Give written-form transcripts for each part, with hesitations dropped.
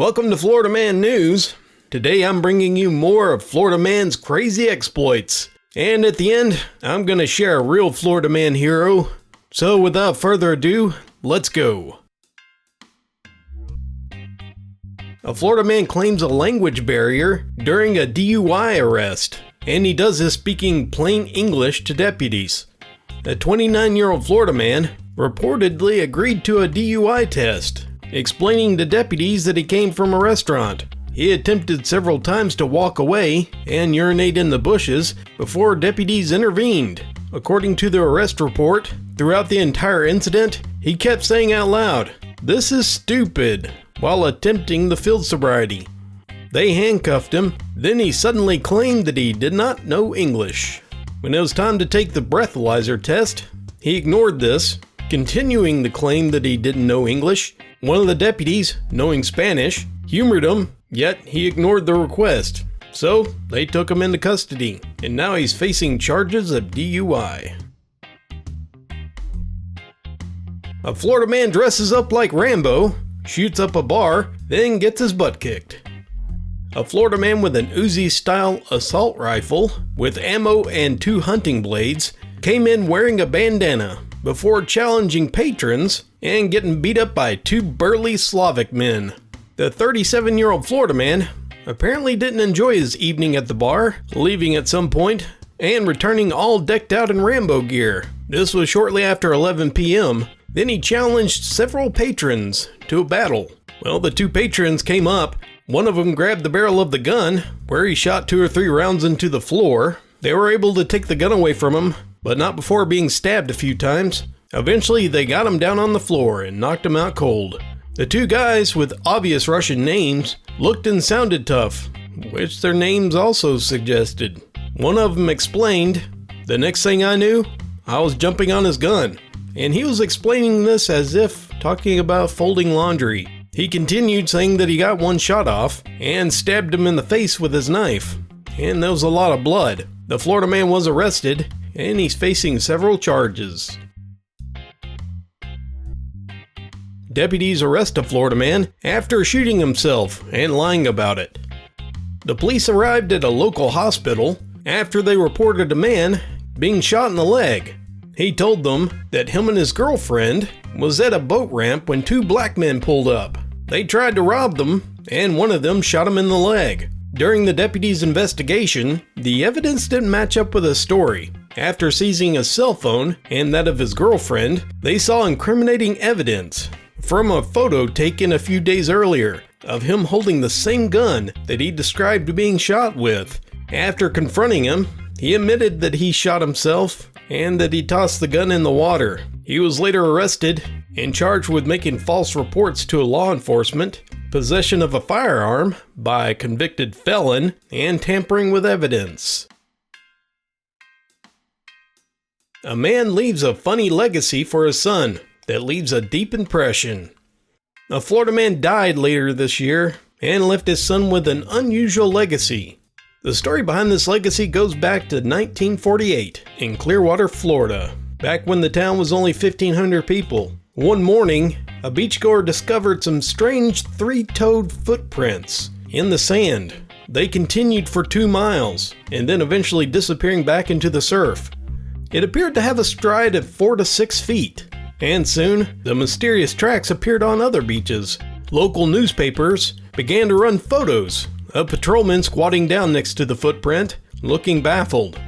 Welcome to Floridaman News. Today I'm bringing you more of Floridaman's crazy exploits. And at the end, I'm going to share a real Floridaman hero. So without further ado, let's go. A Florida man claims a language barrier during a DUI arrest, and he does this speaking plain English to deputies. A 29-year-old Florida man reportedly agreed to a DUI test, explaining to deputies that he came from a restaurant. He attempted several times to walk away and urinate in the bushes before deputies intervened. According to the arrest report, throughout the entire incident, he kept saying out loud, "This is stupid," while attempting the field sobriety. They handcuffed him, then he suddenly claimed that he did not know English. When it was time to take the breathalyzer test, he ignored this, continuing the claim that he didn't know English. One of the deputies, knowing Spanish, humored him, yet he ignored the request. So they took him into custody, and now he's facing charges of DUI. A Florida man dresses up like Rambo, shoots up a bar, then gets his butt kicked. A Florida man with an Uzi-style assault rifle with ammo and 2 hunting blades came in wearing a bandana before challenging patrons and getting beat up by 2 burly Slavic men. The 37-year-old Florida man apparently didn't enjoy his evening at the bar, leaving at some point and returning all decked out in Rambo gear. This was shortly after 11 p.m. Then he challenged several patrons to a battle. Well, the 2 patrons came up. One of them grabbed the barrel of the gun, where he shot 2 or 3 rounds into the floor. They were able to take the gun away from him, but not before being stabbed a few times. Eventually, they got him down on the floor and knocked him out cold. The 2 guys with obvious Russian names looked and sounded tough, which their names also suggested. One of them explained, "The next thing I knew, I was jumping on his gun." And he was explaining this as if talking about folding laundry. He continued saying that he got 1 shot off and stabbed him in the face with his knife. And there was a lot of blood. The Florida man was arrested and he's facing several charges. Deputies arrest a Florida man after shooting himself and lying about it. The police arrived at a local hospital after they reported a man being shot in the leg. He told them that him and his girlfriend was at a boat ramp when 2 black men pulled up. They tried to rob them, and one of them shot him in the leg. During the deputies' investigation, the evidence didn't match up with his story. After seizing a cell phone and that of his girlfriend, they saw incriminating evidence from a photo taken a few days earlier of him holding the same gun that he described being shot with. After confronting him, he admitted that he shot himself and that he tossed the gun in the water. He was later arrested and charged with making false reports to law enforcement, possession of a firearm by a convicted felon, and tampering with evidence. A man leaves a funny legacy for his son that leaves a deep impression. A Florida man died later this year and left his son with an unusual legacy. The story behind this legacy goes back to 1948 in Clearwater, Florida, back when the town was only 1,500 people. One morning, a beachgoer discovered some strange 3-toed footprints in the sand. They continued for 2 miles, and then eventually disappearing back into the surf. It appeared to have a stride of 4 to 6 feet, and soon the mysterious tracks appeared on other beaches. Local newspapers began to run photos of patrolmen squatting down next to the footprint, looking baffled.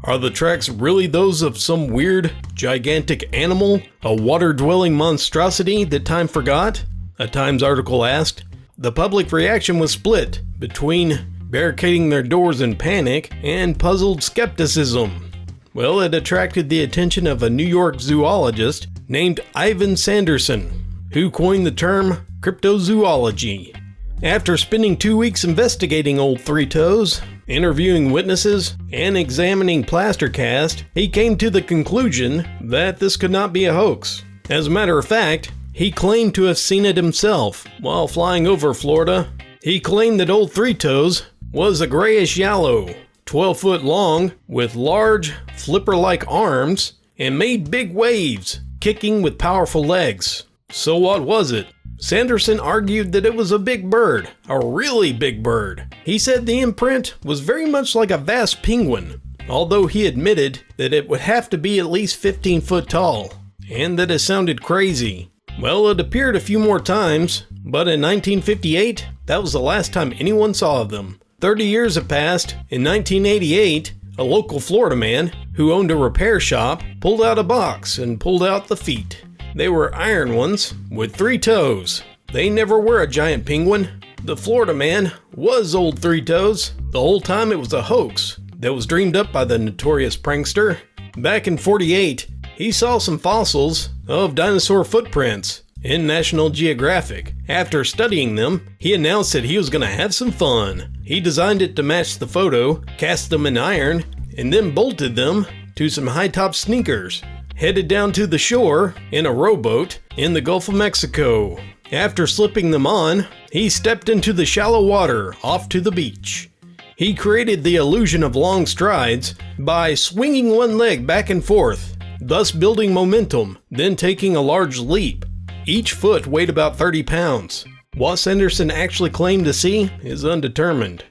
Are the tracks really those of some weird, gigantic animal? A water-dwelling monstrosity that time forgot? A Times article asked. The public reaction was split between barricading their doors in panic and puzzled skepticism. Well, it attracted the attention of a New York zoologist named Ivan Sanderson, who coined the term cryptozoology. After spending 2 weeks investigating old 3 toes, interviewing witnesses, and examining plaster cast, he came to the conclusion that this could not be a hoax. As a matter of fact, he claimed to have seen it himself while flying over Florida. He claimed that old 3 toes was a grayish yellow, 12 foot long, with large, flipper-like arms, and made big waves, kicking with powerful legs. So what was it? Sanderson argued that it was a big bird, a really big bird. He said the imprint was very much like a vast penguin, although he admitted that it would have to be at least 15 foot tall, and that it sounded crazy. Well, it appeared a few more times, but in 1958, that was the last time anyone saw them. 30 years have passed. In 1988, a local Florida man who owned a repair shop pulled out a box and pulled out the feet. They were iron ones with 3 toes. They never were a giant penguin. The Florida man was old 3 Toes. The whole time it was a hoax that was dreamed up by the notorious prankster. Back in '48, he saw some fossils of dinosaur footprints in National Geographic. After studying them, he announced that he was going to have some fun. He designed it to match the photo, cast them in iron, and then bolted them to some high-top sneakers. Headed down to the shore in a rowboat in the Gulf of Mexico. After slipping them on, he stepped into the shallow water off to the beach. He created the illusion of long strides by swinging one leg back and forth, thus building momentum, then taking a large leap. Each foot weighed about 30 pounds. What Sanderson actually claimed to see is undetermined.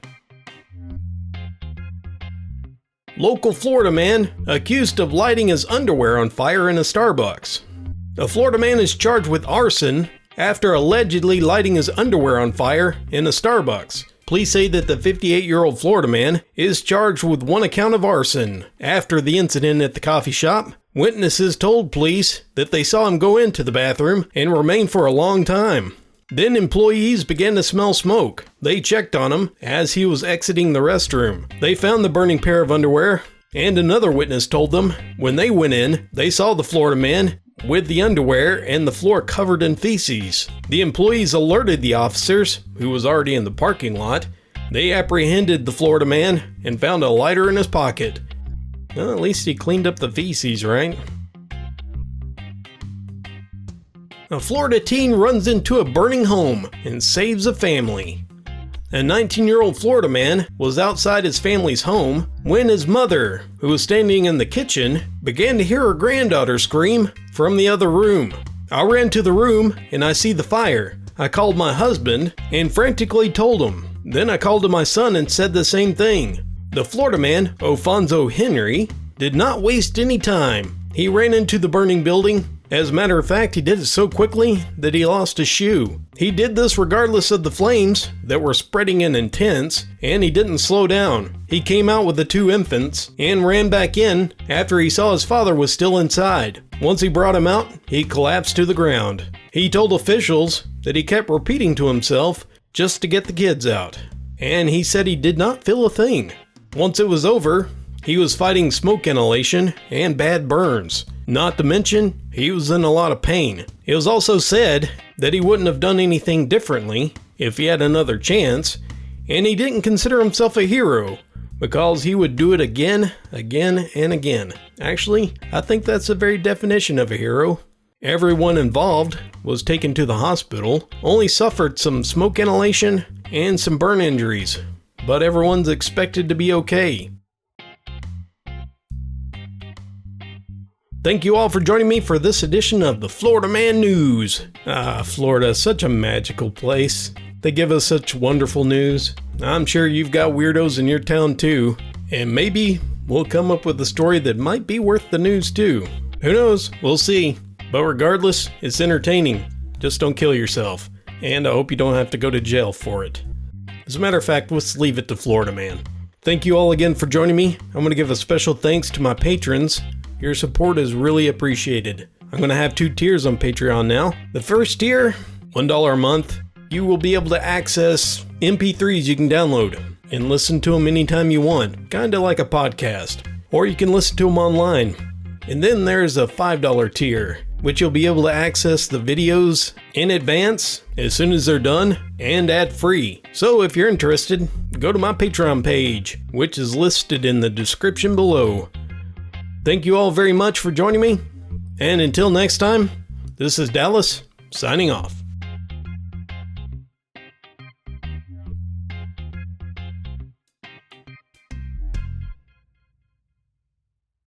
Local Florida man accused of lighting his underwear on fire in a Starbucks. A Florida man is charged with arson after allegedly lighting his underwear on fire in a Starbucks. Police say that the 58-year-old Florida man is charged with 1 account of arson. After the incident at the coffee shop, witnesses told police that they saw him go into the bathroom and remain for a long time. Then employees began to smell smoke. They checked on him as he was exiting the restroom. They found the burning pair of underwear, and another witness told them when they went in, they saw the Florida man with the underwear and the floor covered in feces. The employees alerted the officers, who was already in the parking lot. They apprehended the Florida man and found a lighter in his pocket. Well, at least he cleaned up the feces, right? A Florida teen runs into a burning home and saves a family. A 19-year-old Florida man was outside his family's home when his mother, who was standing in the kitchen, began to hear her granddaughter scream from the other room. I ran to the room and I see the fire. I called my husband and frantically told him. Then I called to my son and said the same thing. The Florida man, Ofonso Henry, did not waste any time. He ran into the burning building. As a matter of fact, he did it so quickly that he lost a shoe. He did this regardless of the flames that were spreading and intense, and he didn't slow down. He came out with the 2 infants and ran back in after he saw his father was still inside. Once he brought him out, he collapsed to the ground. He told officials that he kept repeating to himself just to get the kids out, and he said he did not feel a thing. Once it was over, he was fighting smoke inhalation and bad burns. Not to mention, he was in a lot of pain. It was also said that he wouldn't have done anything differently if he had another chance, and he didn't consider himself a hero because he would do it again, and again. Actually, I think that's the very definition of a hero. Everyone involved was taken to the hospital, only suffered some smoke inhalation and some burn injuries, but everyone's expected to be okay. Thank you all for joining me for this edition of the Floridaman News. Florida is such a magical place. They give us such wonderful news. I'm sure you've got weirdos in your town too, and maybe we'll come up with a story that might be worth the news too. Who knows? We'll see. But regardless, it's entertaining. Just don't kill yourself. And I hope you don't have to go to jail for it. As a matter of fact, let's leave it to Floridaman. Thank you all again for joining me. I'm going to give a special thanks to my patrons. Your support is really appreciated. I'm going to have 2 tiers on Patreon now. The first tier, $1 a month. You will be able to access MP3s you can download and listen to them anytime you want, kind of like a podcast. Or you can listen to them online. And then there's a $5 tier, which you'll be able to access the videos in advance as soon as they're done and ad-free. So if you're interested, go to my Patreon page, which is listed in the description below. Thank you all very much for joining me, and until next time, this is Dallas, signing off.